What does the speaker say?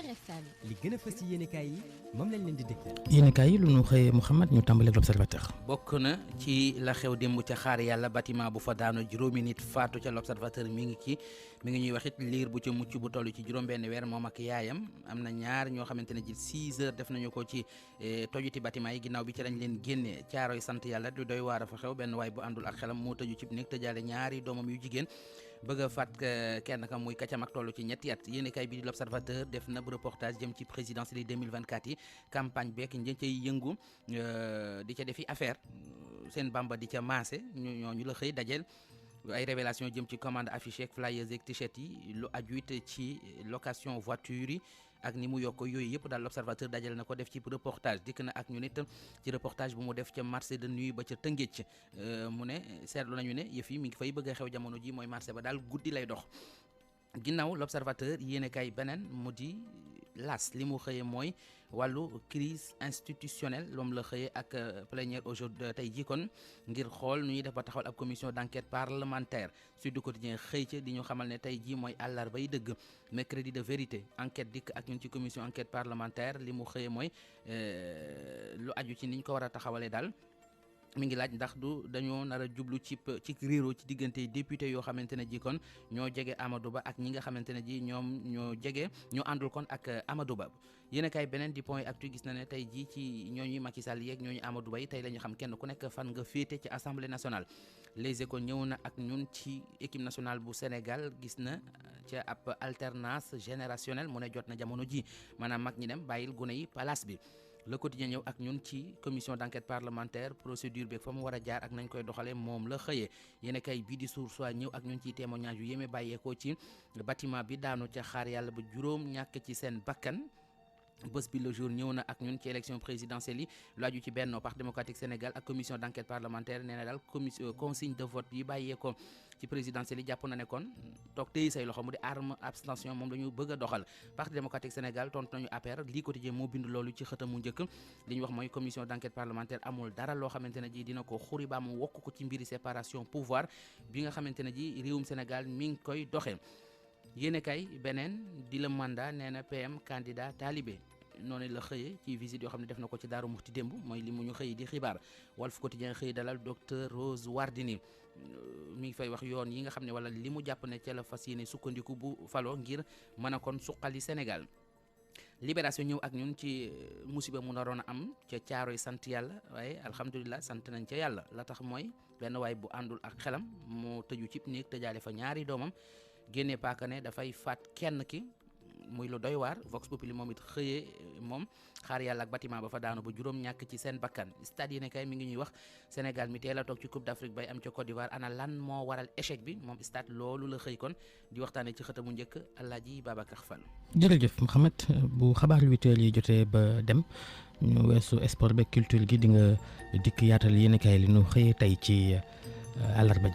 RFM. li gën a fës ci yéenekaay yi moom lañ leen di dégtal. yéenekaay yi lu ñu xëyee Mouhamed ñu tàmbaleeg l'Observateur. bokk na ci la xew démb ca xaar yàlla bâtiment bu fa daanu juróomi nit faatu ca l'Observateur mi ngi ñuy wax it liir bu ca mucc bu toll ci juróom-benn weer moom ak yaayam am na ñaar ñoo xamante ne ji 6 heures def nañu ko ci tojuti bâtiment yi ginnaaw bi ci lañ leen génnee caaroy sant yàlla du doy waar a fa xew benn waay bu àndul ak xelam moo tëju ci néeg tëjaale ñaari doomam yu jigéen bëgg a faat kenn ka muy kàccam ak toll ci ñetti at yéenekaay bi di l'Observateur def na reportage jëm ci présidentielle 2024 yi campagne beek ñi cay yëngu di ca defi affaire seen bamba di ca maase ñooñu la xëy dajeel ay révélation jëm ci commande affiché ak flyers ak t-shirt yi lu aju it ci location voiture yi ak ni mu yokk yooyu yëpp daal l'Observateur dajale na ko def ci reportage dikk na ak ñu nit ci reportage bu mu def ca marché de nuit ba ca Tëngéej mu ne seetlu nañu ne yëf yi mi ngi fay bëgg a xew jamono ji mooy marché ba daal guddi lay dox ginnaaw l'Observateur yéenekaay beneen mu di las li mu xëyee mooy wàllu crise institutionnelle loom la xëyee ak plénière aujourd'hui tey jii kon ngir xool nu ñuy def ba taxawal ab commission d'enquête parlementaire Sud Quotidien xëy ca di ñu xamal ne tey jii mooy àllarbay dëgg mercredi de vérité enquête dikk ak ñun ci commission enquête parlementaire li mu xëyee mooy lu aju ci niñ ko war a taxawalee daal mi ngi laaj ndax du dañoo nar a jublu ci réero ci diggante député yoo xamante ne ji kon ñoo jege Amadou Ba ak ñi nga xamante ne ji ñoom ñoo àndul kon ak Amadou Ba yéen a kaay beneen di point actu gis na ne tey jii ci ñooñu Macky Sall yeeg ñooñu Amadou Ba yi tey la ñu xam kenn ku nekk fan nga féete ci assemblée nationale Les Échos ñëw na ak ñun ci équipe nationale bu Sénégal gis na ca ab alternance générationnelle mu ne jot na jamono ji maanaam mag ñi dem bàyyil gune yi place bi Le Quotidien ñëw ak ñun ci commission d'enquête parlementaire procédure beeg fa mu war a jaar ak nañ koy doxalee moom la xëyee yéen kay bii di Source A ñëw ak ñun ci témoignage yu yéeme bàyyeekoo ci bâtiment bi daanu ca xaar yàlla ba juróom ñàkk ci seen bakkan bés bi le jour ñëw na ak ñun ci élection présidentielle yi lu aju ci Benno Parti démocratique Sénégal ak commission d'enquête parlementaire nee na daal consigne de vote yi bàyyeekoo ci présidentielle yi jàpp na ne kon toog téye say loxo mu di arme abstention moom la ñu bëgg a doxal Parti démocratique Sénégal tontu nañu APR lii quotidien moo bind loolu ci xëtam mu njëkk li ñu wax mooy commission d'enquête parlementaire amul dara loo xamante ne ji dina ko xuri ba mu wokk ko ci mbiri séparation pouvoir bi nga xamante ne ji réewum Sénégal mi ngi koy doxee yéene kay beneen di la mandat nee na PM candidat talibé noonu la xëyee ci visite yoo xam ne def na ko ci Daaru Muxti démb mooy li mu ñu xëy di xibaar Walf Quotidien xëy dalal docteur Rose Wardini mi ngi fay wax yoon yi nga xam ne wala li mu jàpp ne ca la fas yéene sukkandiku bu falo ngir mën a kon suqali Sénégal Libération ñëw ak ñun ci musiba mu naroon a am ca caaroy sant yàlla waaye alhamdulilah sant nañ ca yàlla la tax mooy benn waay bu àndul ak xelam moo tëju cib néeg tëjaale fa ñaari doomam génne paaka ne dafay faat kenn ki muy lu doy waar Vox Populi moom it xëyee moom xaar yàlla ak bâtiment ba fa daanu ba juróom ñàkk ci seen bakkan stade yi ne kay mi ngi ñuy wax Sénégal mi teel a toog ci Coupe d'Afrique bay am ca Côte d'Ivoire ana lan moo waral échec bi moom stade loolu la xëy kon di waxtaanee ci xëtamu njëkk Alaaji Babacar Fall. jërëjëf Mouhamed bu xabaar 8h yi jotee ba dem ñu weesu sport beeg culture gi di nga dikk yaatal yéenekaay li ñu xëyee tey ci àllarba ji.